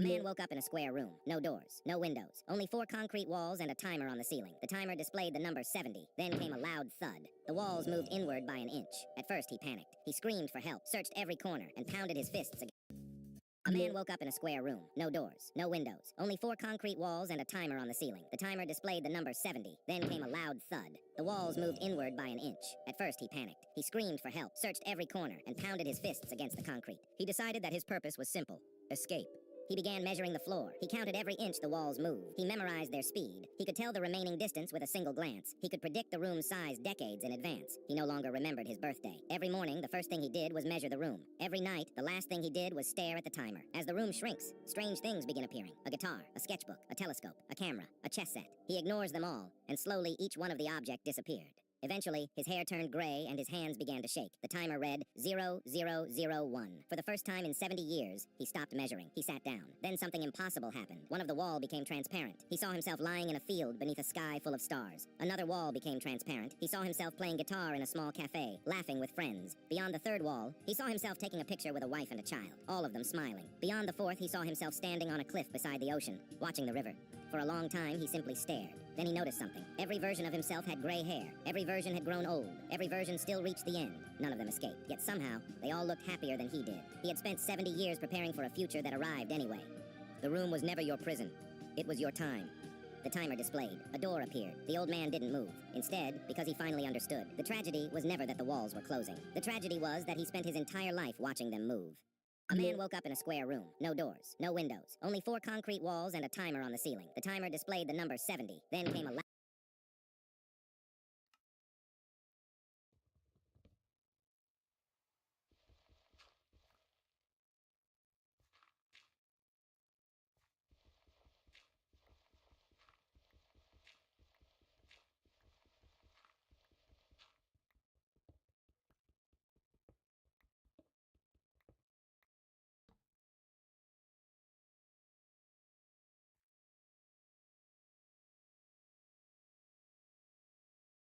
man woke up in a square room. No doors, no windows, only 4 concrete walls and a timer on the ceiling. The timer displayed the number 70. Then came a loud thud. The walls moved inward by an inch. At first he panicked. He screamed for help, searched every corner, and pounded his fists against. A man woke up in a square room. No doors, no windows, only 4 concrete walls and a timer on the ceiling. The timer displayed the number 70. Then came a loud thud. The walls moved inward by an inch. At first he panicked. He screamed for help, searched every corner, and pounded his fists against the concrete. He decided that his purpose was simple: escape. He began measuring the floor. He counted every inch the walls moved. He memorized their speed. He could tell the remaining distance with a single glance. He could predict the room's size decades in advance. He no longer remembered his birthday. Every morning, the first thing he did was measure the room. Every night, the last thing he did was stare at the timer. As the room shrinks, strange things begin appearing. A guitar, a sketchbook, a telescope, a camera, a chess set. He ignores them all, and slowly each one of the objects disappeared. Eventually, his hair turned gray and his hands began to shake. The timer read 0001. For the first time in 70 years, he stopped measuring. He sat down. Then something impossible happened. One of the wall became transparent. He saw himself lying in a field beneath a sky full of stars. Another wall became transparent. He saw himself playing guitar in a small cafe, laughing with friends. Beyond the third wall, he saw himself taking a picture with a wife and a child, all of them smiling. Beyond the fourth, he saw himself standing on a cliff beside the ocean, watching the river. For a long time, he simply stared. Then he noticed something. Every version of himself had gray hair. Every version had grown old. Every version still reached the end. None of them escaped. Yet somehow, they all looked happier than he did. He had spent 70 years preparing for a future that arrived anyway. The room was never your prison. It was your time. The timer displayed. A door appeared. The old man didn't move. Instead, because he finally understood, the tragedy was never that the walls were closing. The tragedy was that he spent his entire life watching them move. A man woke up in a square room. No doors, no windows, only 4 concrete walls and a timer on the ceiling. The timer displayed the number 70. Then came a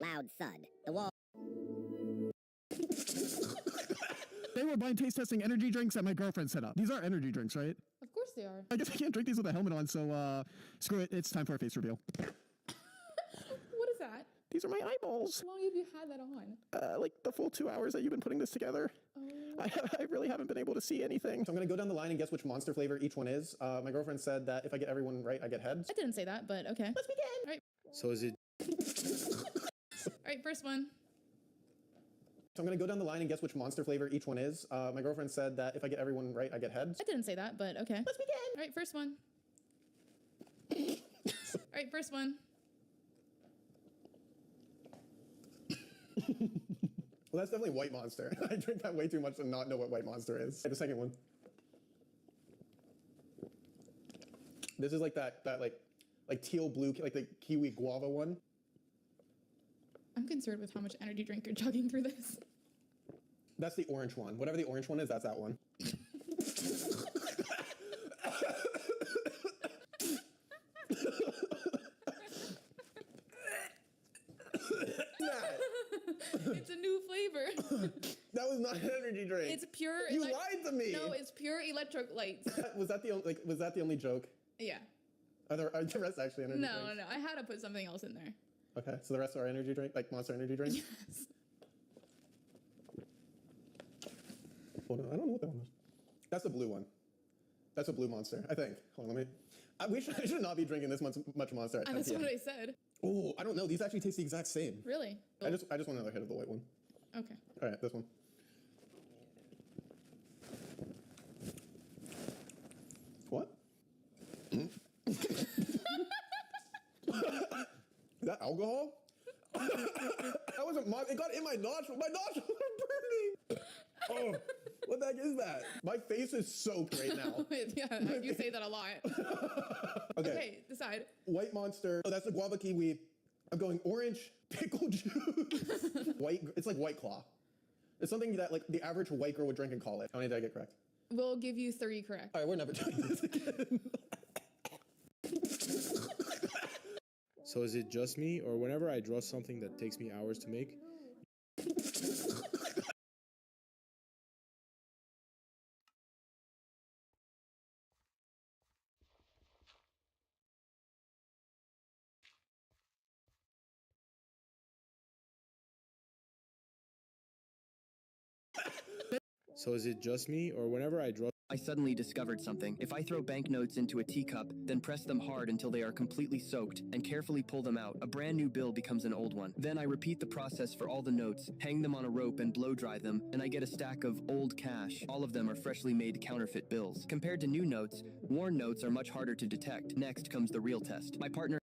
loud thud. The wall. They were blind taste testing energy drinks that my girlfriend set up. These are energy drinks, right? Of course they are. I guess I can't drink these with a helmet on, so screw it. It's time for a face reveal. What is that? These are my eyeballs. How long have you had that on? Like the full 2 hours that you've been putting this together. Oh. I really haven't been able to see anything. So I'm going to go down the line and guess which monster flavor each one is. My girlfriend said that if I get everyone right, I get heads. I didn't say that, but okay. Let's begin. All right. So is it... All right, first one. So I'm going to go down the line and guess which monster flavor each one is. My girlfriend said that if I get everyone right, I get heads. I didn't say that, but okay. Let's begin. All right, first one. All right, first one. Well, that's definitely White Monster. I drink that way too much to not know what White Monster is. The second one. This is like that like teal blue, like the kiwi guava one. I'm concerned with how much energy drink you're chugging through this. That's the orange one. Whatever the orange one is, that's that one. It's a new flavor. That was not an energy drink. It's pure. You lied to me. No, it's pure electrolytes. Was that the only joke? Yeah. Are the rest actually energy drinks? No. I had to put something else in there. Okay, so the rest are energy drink, like Monster energy drinks? Yes. Hold on, I don't know what that one is. That's the blue one. That's a blue Monster, I think. Hold on, I should not be drinking this much Monster at 10 That's p.m. what I said. Oh, I don't know. These actually taste the exact same. Really? I just want another hit of the white one. Okay. All right, this one. What? Is that alcohol? That wasn't it got in my nostril. My nostrils are burning. Oh, what the heck is that? My face is soaked right now. Yeah, you say that a lot. Okay, decide. White Monster. Oh, that's the guava kiwi. I'm going orange pickle juice. White. It's like White Claw. It's something that like the average white girl would drink in college. How many did I get correct? We'll give you 3 correct. All right, we're never doing this again. So is it just me, or whenever I draw something that takes me hours to make, So is it just me, or whenever I draw I suddenly discovered something. If I throw banknotes into a teacup, then press them hard until they are completely soaked, and carefully pull them out, a brand new bill becomes an old one. Then I repeat the process for all the notes, hang them on a rope and blow dry them, and I get a stack of old cash. All of them are freshly made counterfeit bills. Compared to new notes, worn notes are much harder to detect. Next comes the real test. My partner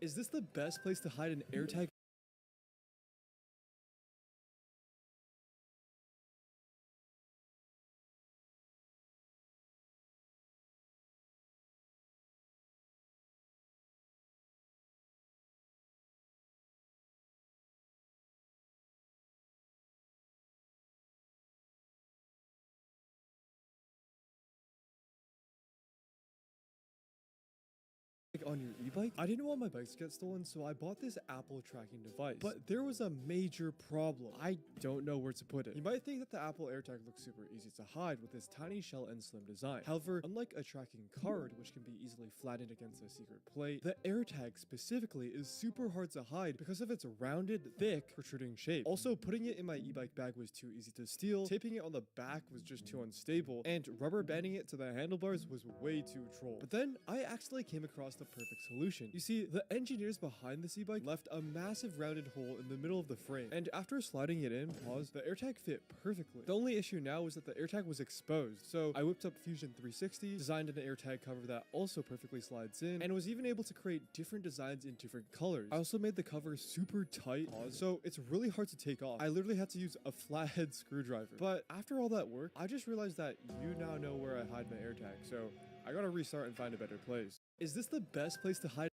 Is this the best place to hide an AirTag? On your e-bike? I didn't want my bikes to get stolen, so I bought this Apple tracking device. But there was a major problem. I don't know where to put it. You might think that the Apple AirTag looks super easy to hide with this tiny shell and slim design. However, unlike a tracking card, which can be easily flattened against a secret plate, the AirTag specifically is super hard to hide because of its rounded, thick, protruding shape. Also, putting it in my e-bike bag was too easy to steal, taping it on the back was just too unstable, and rubber banding it to the handlebars was way too troll. But then, I accidentally came across the perfect solution. You see, the engineers behind this e-bike left a massive rounded hole in the middle of the frame, and after sliding it in, the AirTag fit perfectly. The only issue now was that the AirTag was exposed, so I whipped up Fusion 360, designed an AirTag cover that also perfectly slides in, and was even able to create different designs in different colors. I also made the cover super tight, so it's really hard to take off. I literally had to use a flathead screwdriver. But after all that work, I just realized that you now know where I hide my AirTag, so I gotta restart and find a better place. Is this the best place to hide?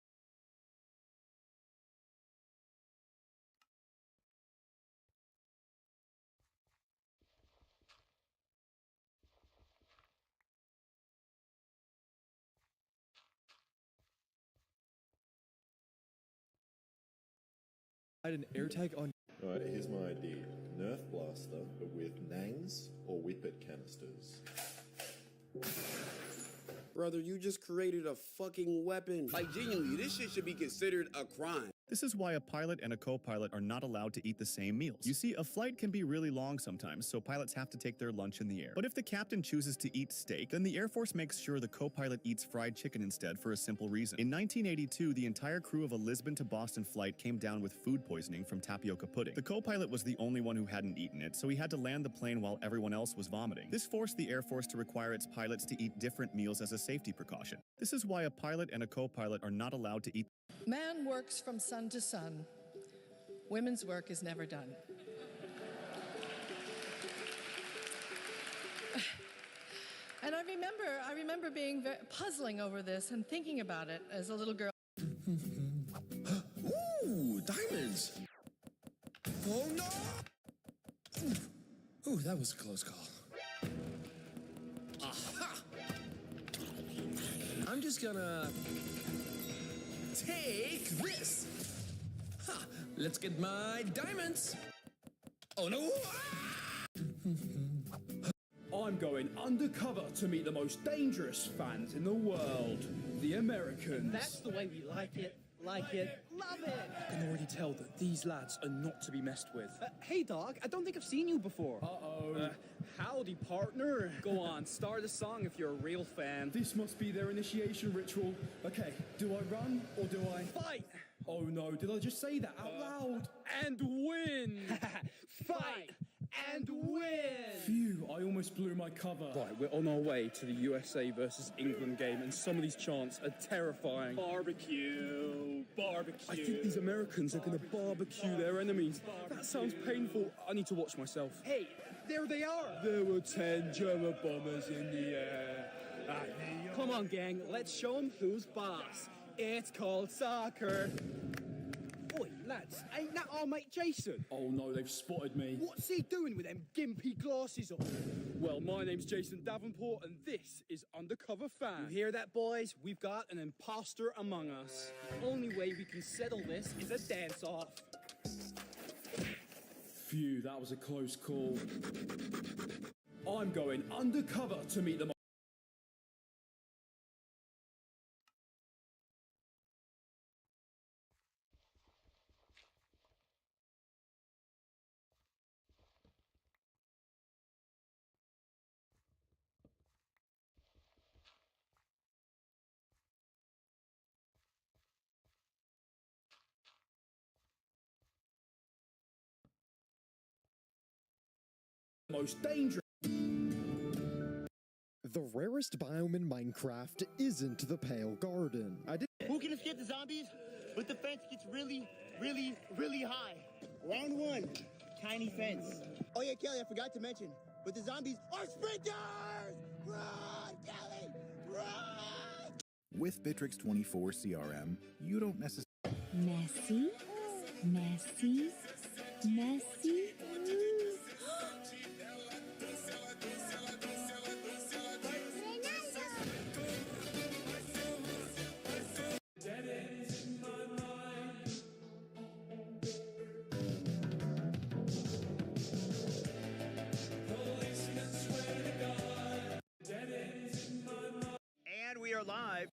An AirTag on. Alright, here's my idea. Nerf blaster, but with nangs or whippet canisters. Brother, you just created a fucking weapon. Like, genuinely, this shit should be considered a crime. This is why a pilot and a co-pilot are not allowed to eat the same meals. You see, a flight can be really long sometimes, so pilots have to take their lunch in the air. But if the captain chooses to eat steak, then the Air Force makes sure the co-pilot eats fried chicken instead for a simple reason. In 1982, the entire crew of a Lisbon to Boston flight came down with food poisoning from tapioca pudding. The co-pilot was the only one who hadn't eaten it, so he had to land the plane while everyone else was vomiting. This forced the Air Force to require its pilots to eat different meals as a safety precaution. This is why a pilot and a co-pilot are not allowed to eat. Man works from sun to sun. Women's work is never done. And I remember being puzzling over this and thinking about it as a little girl. Ooh, diamonds. Oh, no. Ooh, that was a close call. Aha! I'm just gonna take this. Ha! Let's get my diamonds. Oh no! I'm going undercover to meet the most dangerous fans in the world, the Americans. That's the way we like it, love it. I can already tell that these lads are not to be messed with. Hey, dog, I don't think I've seen you before. Uh-oh. Howdy, partner. Go on, start a song if you're a real fan. This must be their initiation ritual. Okay, do I run or do I... Fight! Oh no, did I just say that out loud? And win! Fight! And win! Phew, I almost blew my cover. Right, we're on our way to the USA versus England game, and some of these chants are terrifying. Barbecue, barbecue. I think these Americans are going to barbecue their enemies. That sounds painful. I need to watch myself. Hey, there they are. There were 10 German bombers in the air. Come on, gang, let's show them who's boss. It's called soccer. Oi, lads, ain't that our mate Jason? Oh no, they've spotted me. What's he doing with them gimpy glasses on? Well, my name's Jason Davenport, and this is Undercover Fan. You hear that, boys? We've got an imposter among us. The only way we can settle this is a dance-off. Phew, that was a close call. I'm going undercover to meet the most dangerous. The rarest biome in Minecraft isn't the Pale Garden. Who can escape the zombies? But the fence gets really, really, really high. Round one, tiny fence. Oh yeah, Kelly, I forgot to mention, but the zombies are sprinters! Run, Kelly, run! With Bitrix 24 CRM, you don't necessarily... Messy, messy, messy. And we are live.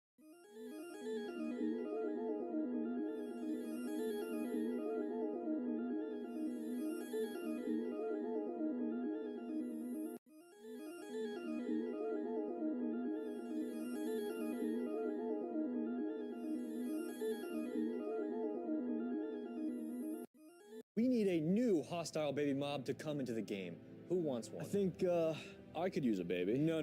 We need a new hostile baby mob to come into the game. Who wants one? I think, I could use a baby. No.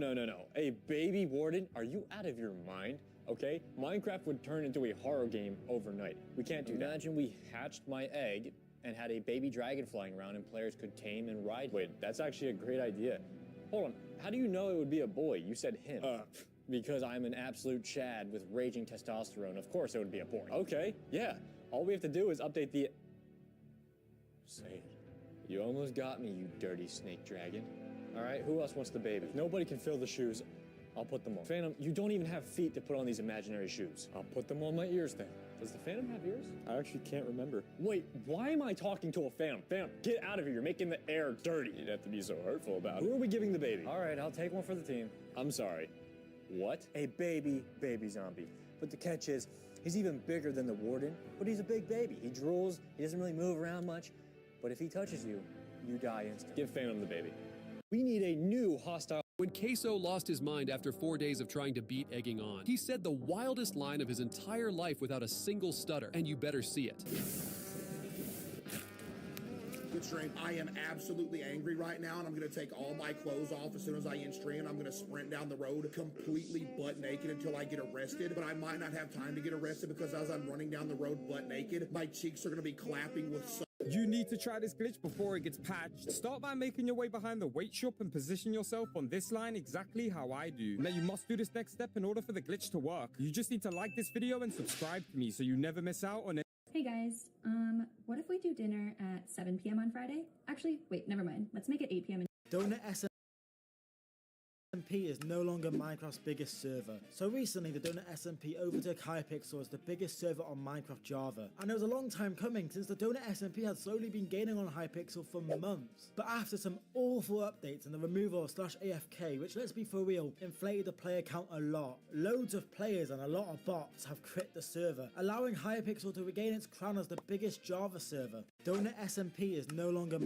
A baby warden? Are you out of your mind? Okay? Minecraft would turn into a horror game overnight. We can't do that. Imagine we hatched my egg and had a baby dragon flying around and players could tame and ride. Wait, that's actually a great idea. Hold on, how do you know it would be a boy? You said him. Because I'm an absolute Chad with raging testosterone. Of course it would be a boy. Okay, yeah. All we have to do is update the... Say it. You almost got me, you dirty snake dragon. All right, who else wants the baby? If nobody can fill the shoes, I'll put them on. Phantom, you don't even have feet to put on these imaginary shoes. I'll put them on my ears then. Does the Phantom have ears? I actually can't remember. Wait, why am I talking to a Phantom? Phantom, get out of here. You're making the air dirty. You'd have to be so hurtful about it. Who are we giving the baby? All right, I'll take one for the team. I'm sorry. What? A baby zombie. But the catch is, he's even bigger than the warden, but he's a big baby. He drools, he doesn't really move around much, but if he touches you, you die instantly. Give Phantom the baby. We need a new hostile... When Queso lost his mind after 4 days of trying to beat egging on, he said the wildest line of his entire life without a single stutter, and you better see it. Good stream. I am absolutely angry right now, and I'm going to take all my clothes off as soon as I end stream. I'm going to sprint down the road completely butt naked until I get arrested, but I might not have time to get arrested because as I'm running down the road butt naked, my cheeks are going to be clapping with so You need to try this glitch before it gets patched. Start by making your way behind the weight shop and position yourself on this line exactly how I do. Now you must do this next step in order for the glitch to work. You just need to like this video and subscribe to me so you never miss out on it. Hey guys, what if we do dinner at 7 p.m. on Friday? Actually, wait, never mind. Let's make it 8 p.m. Donut SMP is no longer Minecraft's biggest server. So recently, the Donut SMP overtook Hypixel as the biggest server on Minecraft Java. And it was a long time coming since the Donut SMP had slowly been gaining on Hypixel for months. But after some awful updates and the removal of /AFK, which let's be for real, inflated the player count a lot. Loads of players and a lot of bots have crit the server, allowing Hypixel to regain its crown as the biggest Java server. Donut SMP is no longer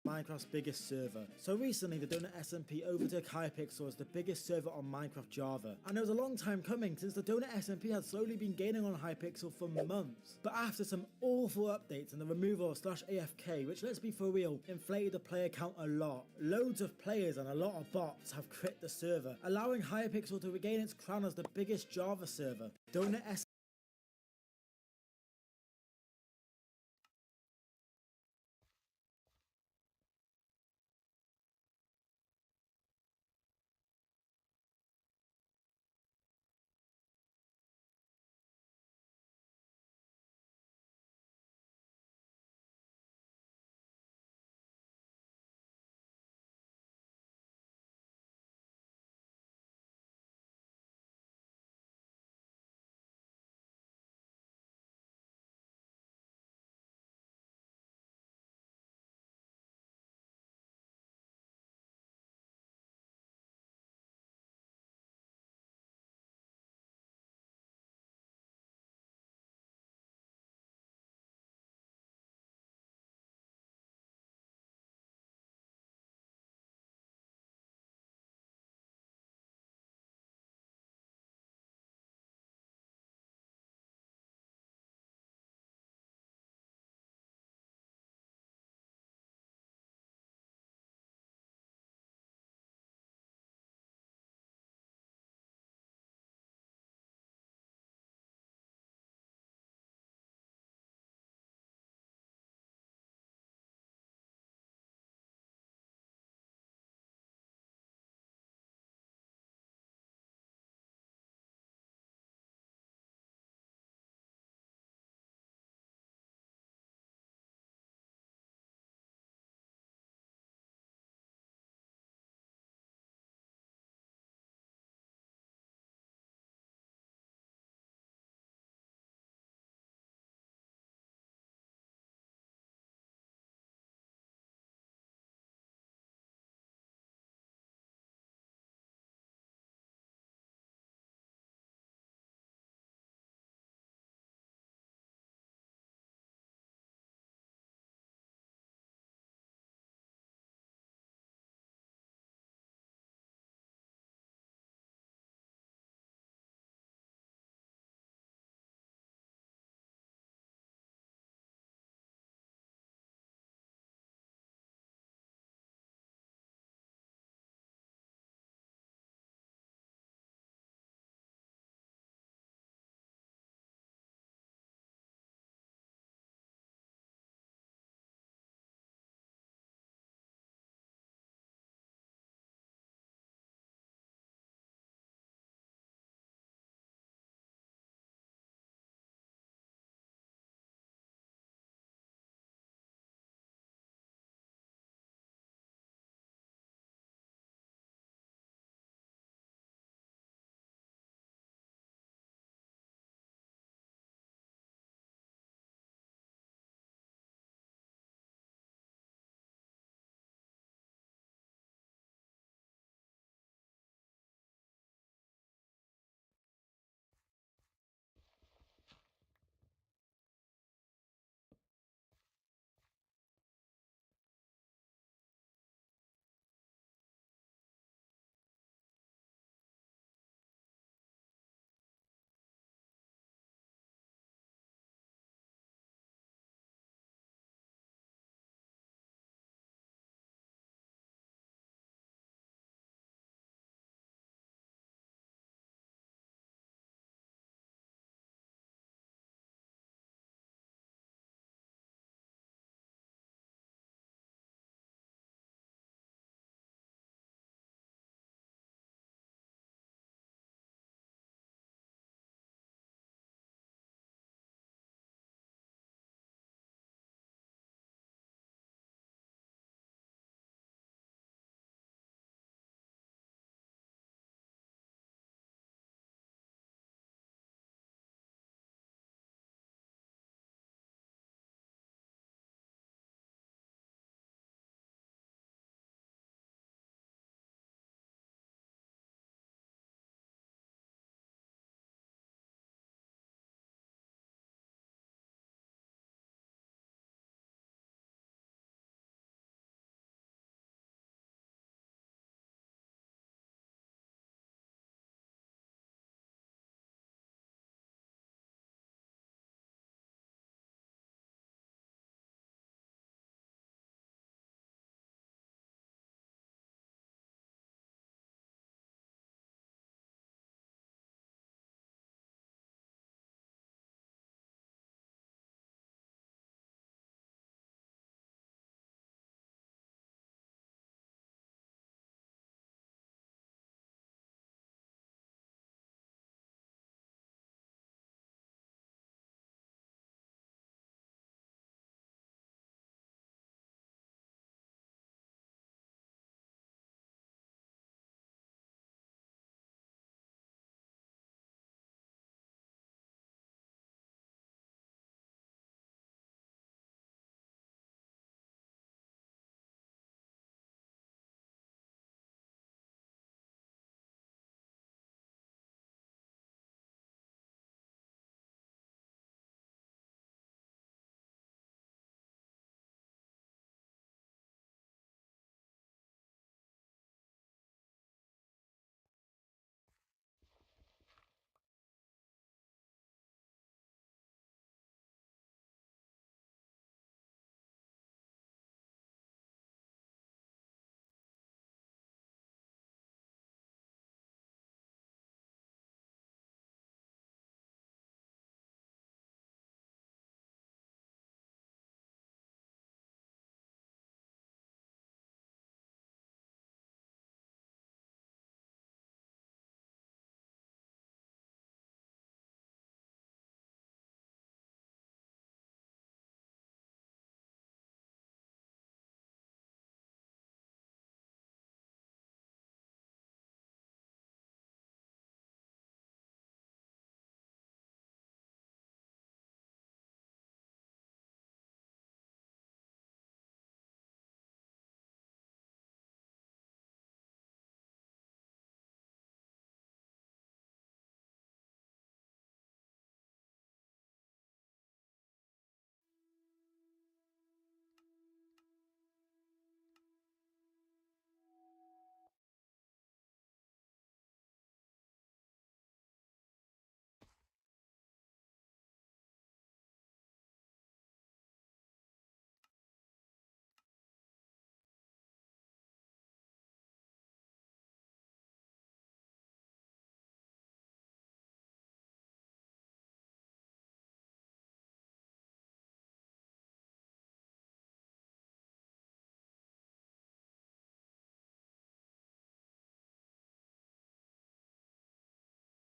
Minecraft's biggest server. So recently the Donut SMP overtook Hypixel as the biggest server on Minecraft Java. And it was a long time coming since the Donut SMP had slowly been gaining on Hypixel for months. But after some awful updates and the removal of /AFK, which let's be for real, inflated the player count a lot, loads of players and a lot of bots have crit the server, allowing Hypixel to regain its crown as the biggest Java server. Donut